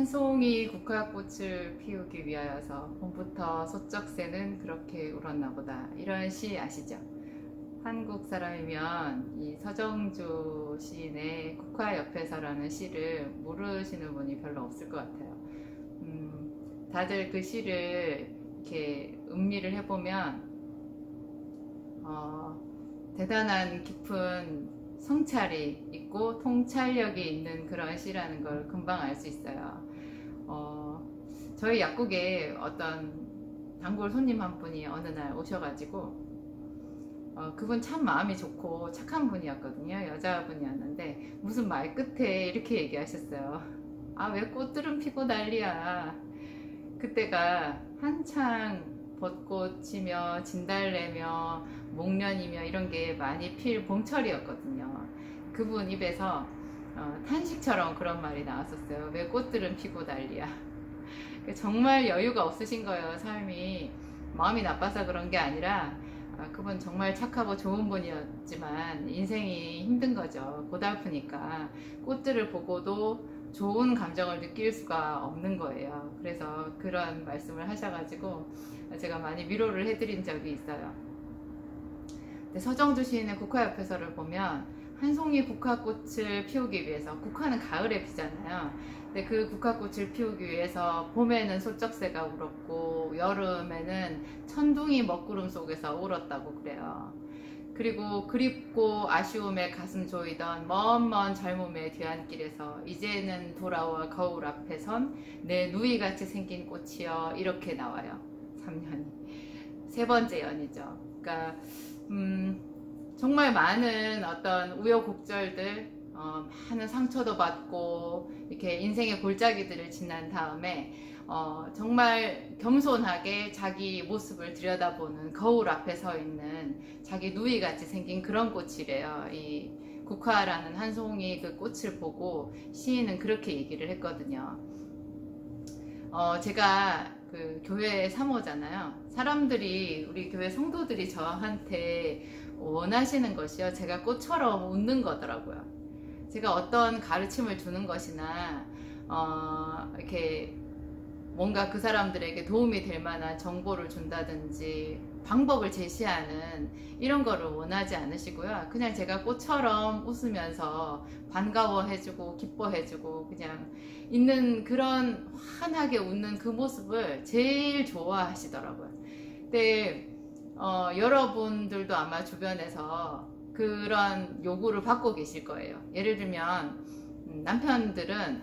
한 송이 국화꽃을 피우기 위하여서 봄부터 소쩍새는 그렇게 울었나 보다. 이런 시 아시죠? 한국 사람이면 이 서정주 시인의 국화 옆에서라는 시를 모르시는 분이 별로 없을 것 같아요. 다들 그 시를 이렇게 음미를 해보면 대단한 깊은 성찰이 있고 통찰력이 있는 그런 시라는 걸 금방 알 수 있어요. 저희 약국에 어떤 단골 손님 한 분이 어느 날 오셔가지고 그분 참 마음이 좋고 착한 분이었거든요. 여자분이었는데 무슨 말 끝에 이렇게 얘기하셨어요. 아, 왜 꽃들은 피고 난리야. 그때가 한창 벚꽃이며 진달래며 목련이며 이런 게 많이 필 봄철이었거든요. 그분 입에서 탄식처럼 그런 말이 나왔었어요. 왜 꽃들은 피고 난리야. 정말 여유가 없으신 거예요. 삶이 마음이 나빠서 그런 게 아니라 그분 정말 착하고 좋은 분이었지만 인생이 힘든 거죠. 고달프니까 꽃들을 보고도 좋은 감정을 느낄 수가 없는 거예요. 그래서 그런 말씀을 하셔가지고 제가 많이 위로를 해드린 적이 있어요. 근데 서정주 시인의 국화옆에서를 보면 한 송이 국화꽃을 피우기 위해서, 국화는 가을에 피잖아요. 근데 그 국화꽃을 피우기 위해서 봄에는 소쩍새가 울었고 여름에는 천둥이 먹구름 속에서 울었다고 그래요. 그리고 그립고 아쉬움에 가슴 조이던 먼 젊음의 뒤안길에서 이제는 돌아와 거울 앞에 선 내 누이같이 생긴 꽃이여, 이렇게 나와요. 3년이 세 번째 연이죠. 그러니까 정말 많은 어떤 우여곡절들, 많은 상처도 받고 이렇게 인생의 골짜기들을 지난 다음에 정말 겸손하게 자기 모습을 들여다보는 거울 앞에 서 있는 자기 누이같이 생긴 그런 꽃이래요. 이 국화라는 한 송이 그 꽃을 보고 시인은 그렇게 얘기를 했거든요. 제가 그 교회 사모잖아요. 사람들이, 우리 교회 성도들이 저한테 원하시는 것이요, 제가 꽃처럼 웃는 거더라고요. 제가 어떤 가르침을 주는 것이나 이렇게 뭔가 그 사람들에게 도움이 될 만한 정보를 준다든지 방법을 제시하는 이런 거를 원하지 않으시고요. 그냥 제가 꽃처럼 웃으면서 반가워해주고 기뻐해주고 그냥 있는 그런 환하게 웃는 그 모습을 제일 좋아하시더라고요. 근데 여러분들도 아마 주변에서 그런 요구를 받고 계실 거예요. 예를 들면 남편들은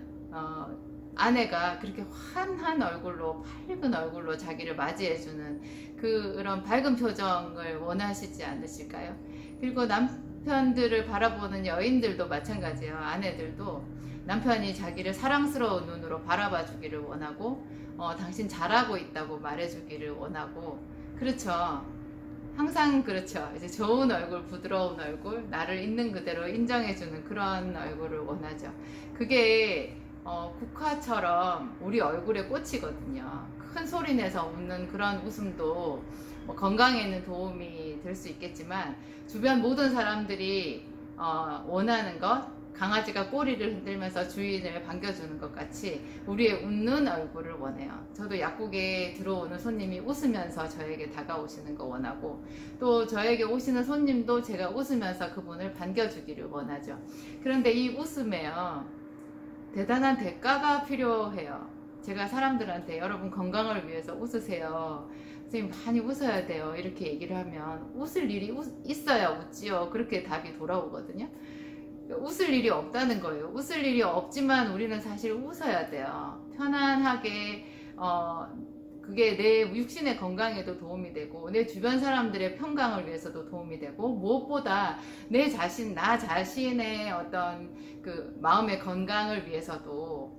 아내가 그렇게 환한 얼굴로, 밝은 얼굴로 자기를 맞이해주는 그런 밝은 표정을 원하시지 않으실까요? 그리고 남편들을 바라보는 여인들도 마찬가지예요. 아내들도 남편이 자기를 사랑스러운 눈으로 바라봐 주기를 원하고 당신 잘하고 있다고 말해주기를 원하고, 그렇죠. 항상 그렇죠. 이제 좋은 얼굴, 부드러운 얼굴, 나를 있는 그대로 인정해주는 그런 얼굴을 원하죠. 그게 국화처럼 우리 얼굴에 꽃이거든요. 큰 소리 내서 웃는 그런 웃음도 뭐 건강에는 도움이 될 수 있겠지만 주변 모든 사람들이 원하는 것, 강아지가 꼬리를 흔들면서 주인을 반겨주는 것 같이 우리의 웃는 얼굴을 원해요. 저도 약국에 들어오는 손님이 웃으면서 저에게 다가오시는 거 원하고, 또 저에게 오시는 손님도 제가 웃으면서 그분을 반겨주기를 원하죠. 그런데 이 웃음에요, 대단한 대가가 필요해요. 제가 사람들한테 여러분 건강을 위해서 웃으세요, 선생님 많이 웃어야 돼요, 이렇게 얘기를 하면 웃을 일이 있어야 웃지요. 그렇게 답이 돌아오거든요. 웃을 일이 없다는 거예요. 웃을 일이 없지만 우리는 사실 웃어야 돼요. 편안하게 그게 내 육신의 건강에도 도움이 되고 내 주변 사람들의 평강을 위해서도 도움이 되고, 무엇보다 내 자신, 나 자신의 어떤 그 마음의 건강을 위해서도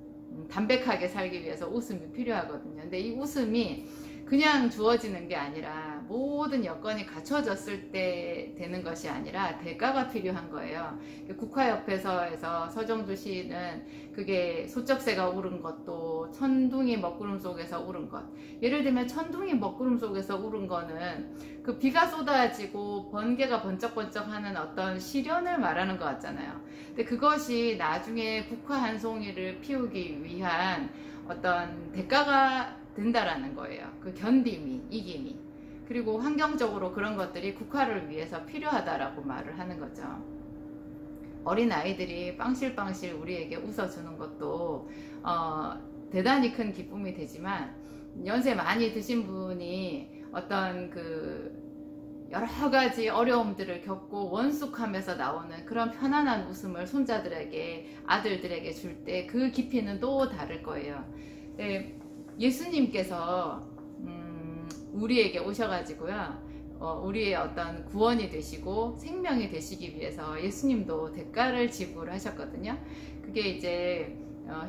담백하게 살기 위해서 웃음이 필요하거든요. 근데 이 웃음이 그냥 주어지는 게 아니라 모든 여건이 갖춰졌을 때 되는 것이 아니라 대가가 필요한 거예요. 국화협회에서 서정주 시는 그게 소쩍새가 울은 것도 천둥이 먹구름 속에서 울은 것. 예를 들면 천둥이 먹구름 속에서 울은 거는 그 비가 쏟아지고 번개가 번쩍번쩍 하는 어떤 시련을 말하는 것 같잖아요. 근데 그것이 나중에 국화 한 송이를 피우기 위한 어떤 대가가 된다라는 거예요. 그 견딤이, 이김이. 그리고 환경적으로 그런 것들이 국화를 위해서 필요하다라고 말을 하는 거죠. 어린 아이들이 빵실빵실 우리에게 웃어주는 것도 대단히 큰 기쁨이 되지만, 연세 많이 드신 분이 어떤 그 여러 가지 어려움들을 겪고 원숙하면서 나오는 그런 편안한 웃음을 손자들에게, 아들들에게 줄 때 그 깊이는 또 다를 거예요. 네, 예수님께서 우리에게 오셔가지고요, 우리의 어떤 구원이 되시고 생명이 되시기 위해서 예수님도 대가를 지불하셨거든요. 그게 이제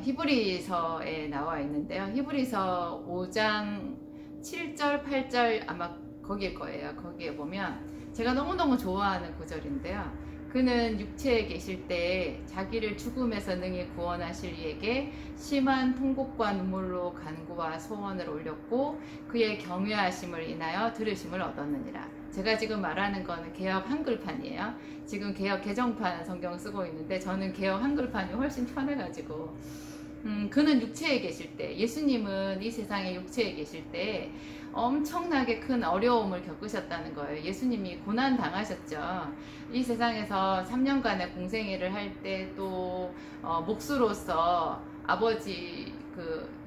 히브리서에 나와 있는데요. 히브리서 5장 7절 8절 아마 거기일 거예요. 거기에 보면 제가 너무너무 좋아하는 구절인데요. 그는 육체에 계실 때 자기를 죽음에서 능히 구원하실 이에게 심한 통곡과 눈물로 간구와 소원을 올렸고 그의 경외하심을 인하여 들으심을 얻었느니라. 제가 지금 말하는 거는 개역 한글판이에요. 지금 개역 개정판 성경 쓰고 있는데 저는 개역 한글판이 훨씬 편해가지고 그는 육체에 계실 때, 예수님은 이 세상에 육체에 계실 때 엄청나게 큰 어려움을 겪으셨다는 거예요. 예수님이 고난 당하셨죠. 이 세상에서 3년간의 공생애를 할 때 또 목수로서 아버지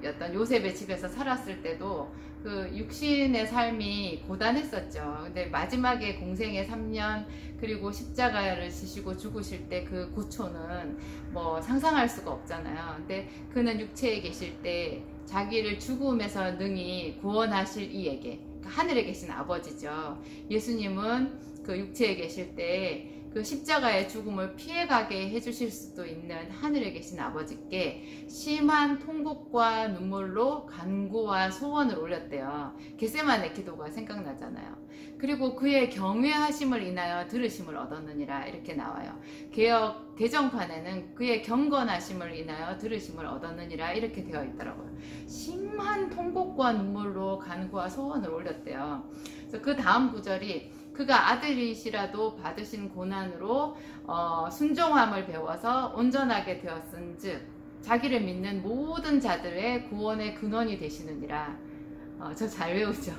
어떤 요셉의 집에서 살았을 때도 그 육신의 삶이 고단했었죠. 근데 마지막에 공생애 3년 그리고 십자가를 지시고 죽으실 때 그 고초는 뭐 상상할 수가 없잖아요. 근데 그는 육체에 계실 때 자기를 죽음에서 능히 구원하실 이에게, 그러니까 하늘에 계신 아버지죠. 예수님은 그 육체에 계실 때 그 십자가의 죽음을 피해가게 해주실 수도 있는 하늘에 계신 아버지께 심한 통곡과 눈물로 간구와 소원을 올렸대요. 겟세마네 기도가 생각나잖아요. 그리고 그의 경외하심을 인하여 들으심을 얻었느니라 이렇게 나와요. 개역 개정판에는 그의 경건하심을 인하여 들으심을 얻었느니라 이렇게 되어 있더라고요. 심한 통곡과 눈물로 간구와 소원을 올렸대요. 그래서 그 다음 구절이 그가 아들이시라도 받으신 고난으로 순종함을 배워서 온전하게 되었은즉 자기를 믿는 모든 자들의 구원의 근원이 되시느니라. 저 잘 외우죠.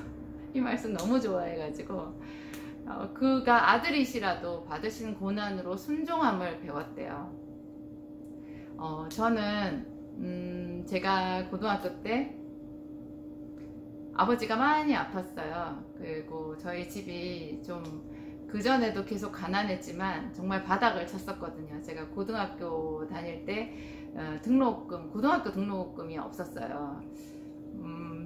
이 말씀 너무 좋아해가지고 그가 아들이시라도 받으신 고난으로 순종함을 배웠대요. 저는 제가 고등학교 때 아버지가 많이 아팠어요. 그리고 저희 집이 좀 그전에도 계속 가난했지만 정말 바닥을 쳤었거든요. 제가 고등학교 다닐 때 고등학교 등록금이 없었어요.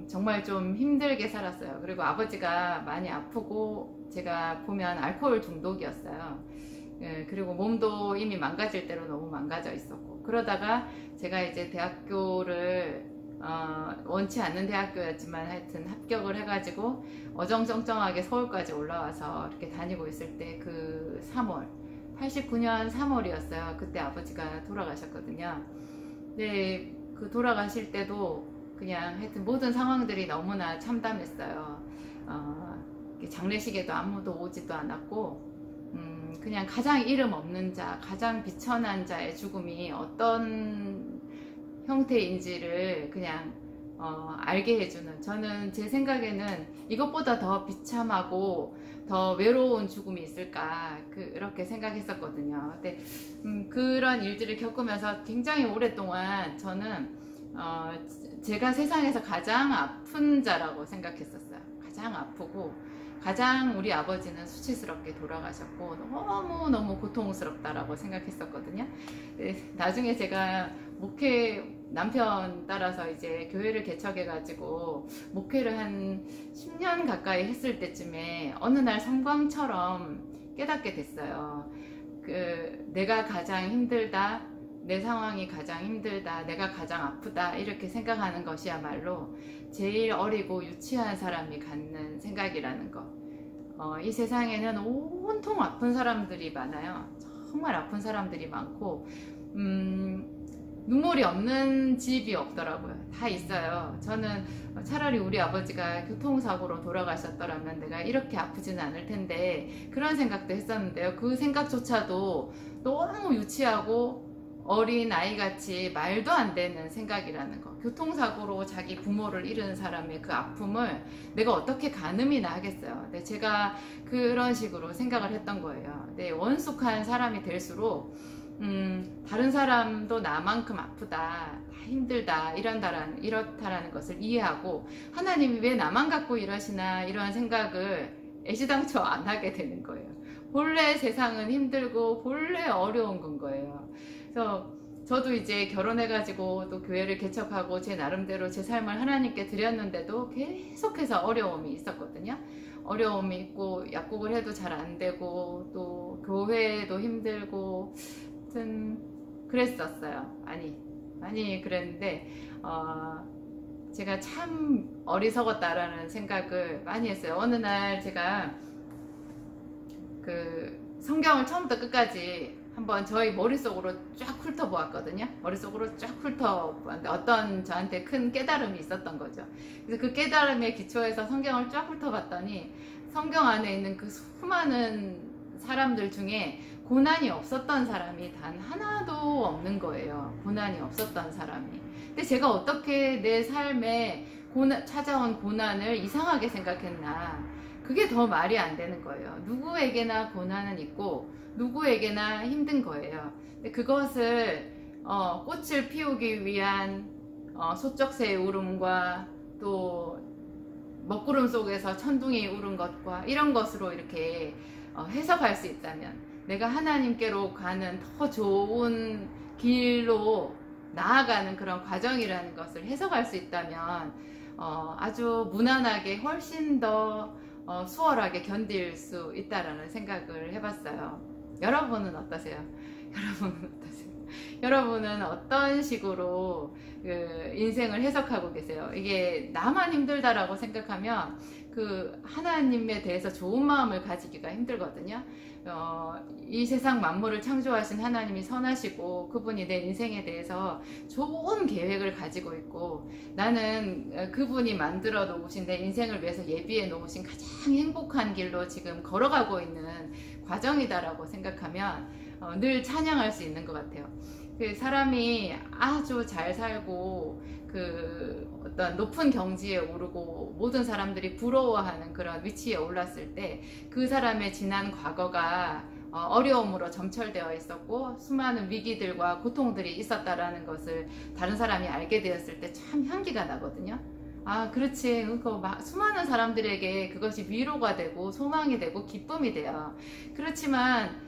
정말 좀 힘들게 살았어요. 그리고 아버지가 많이 아프고 제가 보면 알코올 중독이었어요. 그리고 몸도 이미 망가질 대로 너무 망가져 있었고, 그러다가 제가 이제 대학교를 원치 않는 대학교였지만 하여튼 합격을 해가지고 어정쩡쩡하게 서울까지 올라와서 이렇게 다니고 있을 때 그 3월 89년 3월이었어요. 그때 아버지가 돌아가셨거든요. 근데 그 돌아가실 때도 그냥 하여튼 모든 상황들이 너무나 참담했어요. 장례식에도 아무도 오지도 않았고 그냥 가장 이름 없는 자, 가장 비천한 자의 죽음이 어떤 형태인지를 그냥 알게 해주는, 저는 제 생각에는 이것보다 더 비참하고 더 외로운 죽음이 있을까 그렇게 생각했었거든요. 근데 그런 일들을 겪으면서 굉장히 오랫동안 저는 제가 세상에서 가장 아픈 자라고 생각했었어요. 가장 아프고 가장 우리 아버지는 수치스럽게 돌아가셨고 너무너무 고통스럽다라고 생각했었거든요. 나중에 제가 남편 따라서 이제 교회를 개척해가지고 목회를 한 10년 가까이 했을 때쯤에 어느 날 성광처럼 깨닫게 됐어요. 내가 가장 힘들다, 내 상황이 가장 힘들다, 내가 가장 아프다 이렇게 생각하는 것이야말로 제일 어리고 유치한 사람이 갖는 생각이라는 거. 이 세상에는 온통 아픈 사람들이 많아요. 정말 아픈 사람들이 많고 눈물이 없는 집이 없더라고요. 다 있어요. 저는 차라리 우리 아버지가 교통사고로 돌아가셨더라면 내가 이렇게 아프지는 않을 텐데 그런 생각도 했었는데요. 그 생각조차도 너무 유치하고 어린 아이같이 말도 안 되는 생각이라는 거. 교통사고로 자기 부모를 잃은 사람의 그 아픔을 내가 어떻게 가늠이나 하겠어요. 근데 제가 그런 식으로 생각을 했던 거예요. 원숙한 사람이 될수록 다른 사람도 나만큼 아프다, 다 힘들다, 이렇다라는 것을 이해하고 하나님이 왜 나만 갖고 이러시나 이런 생각을 애시당초 안 하게 되는 거예요. 본래 세상은 힘들고 본래 어려운 건 거예요. 그래서 저도 이제 결혼해가지고 또 교회를 개척하고 제 나름대로 제 삶을 하나님께 드렸는데도 계속해서 어려움이 있었거든요. 어려움이 있고 약국을 해도 잘 안 되고 또 교회도 힘들고 하여튼 그랬었어요. 많이 그랬는데 제가 참 어리석었다라는 생각을 많이 했어요. 어느 날 제가 그 성경을 처음부터 끝까지 한번 저희 머릿속으로 쫙 훑어보았거든요. 머릿속으로 쫙 훑어보았는데 어떤 저한테 큰 깨달음이 있었던 거죠. 그래서 그 깨달음에 기초해서 성경을 쫙 훑어봤더니 성경 안에 있는 그 수많은 사람들 중에 고난이 없었던 사람이 단 하나도 없는 거예요. 고난이 없었던 사람이. 근데 제가 어떻게 내 삶에 찾아온 고난을 이상하게 생각했나. 그게 더 말이 안 되는 거예요. 누구에게나 고난은 있고 누구에게나 힘든 거예요. 근데 그것을 꽃을 피우기 위한 소쩍새의 울음과 또 먹구름 속에서 천둥이 울은 것과 이런 것으로 이렇게 해석할 수 있다면 내가 하나님께로 가는 더 좋은 길로 나아가는 그런 과정이라는 것을 해석할 수 있다면 아주 무난하게 훨씬 더 수월하게 견딜 수 있다라는 생각을 해봤어요. 여러분은 어떠세요? 여러분은 어떤 식으로 그 인생을 해석하고 계세요? 이게 나만 힘들다라고 생각하면 그 하나님에 대해서 좋은 마음을 가지기가 힘들거든요. 이 세상 만물을 창조하신 하나님이 선하시고 그분이 내 인생에 대해서 좋은 계획을 가지고 있고 나는 그분이 만들어 놓으신 내 인생을 위해서 예비해 놓으신 가장 행복한 길로 지금 걸어가고 있는 과정이다라고 생각하면 늘 찬양할 수 있는 것 같아요. 그 사람이 아주 잘 살고 그 어떤 높은 경지에 오르고 모든 사람들이 부러워하는 그런 위치에 올랐을 때 그 사람의 지난 과거가 어려움으로 점철되어 있었고 수많은 위기들과 고통들이 있었다라는 것을 다른 사람이 알게 되었을 때 참 향기가 나거든요. 아, 그렇지. 수많은 사람들에게 그것이 위로가 되고 소망이 되고 기쁨이 돼요. 그렇지만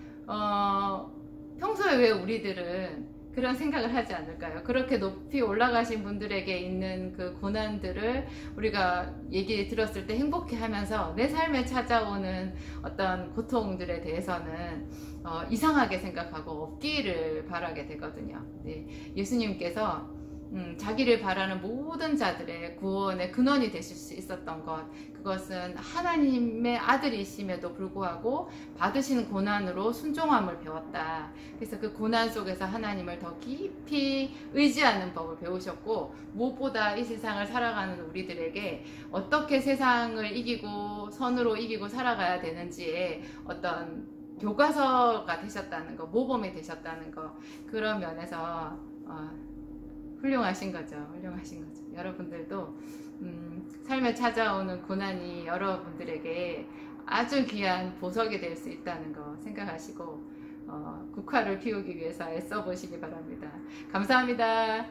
평소에 왜 우리들은 그런 생각을 하지 않을까요? 그렇게 높이 올라가신 분들에게 있는 그 고난들을 우리가 얘기 들었을 때 행복해 하면서 내 삶에 찾아오는 어떤 고통들에 대해서는 이상하게 생각하고 없기를 바라게 되거든요. 네, 예수님께서 자기를 바라는 모든 자들의 구원의 근원이 되실 수 있었던 것, 그것은 하나님의 아들이심에도 불구하고 받으시는 고난으로 순종함을 배웠다. 그래서 그 고난 속에서 하나님을 더 깊이 의지하는 법을 배우셨고 무엇보다 이 세상을 살아가는 우리들에게 어떻게 세상을 이기고 선으로 이기고 살아가야 되는지에 어떤 교과서가 되셨다는 거, 모범이 되셨다는 거, 그런 면에서 훌륭하신 거죠. 여러분들도 삶에 찾아오는 고난이 여러분들에게 아주 귀한 보석이 될 수 있다는 거 생각하시고 국화를 피우기 위해서 애써 보시기 바랍니다. 감사합니다.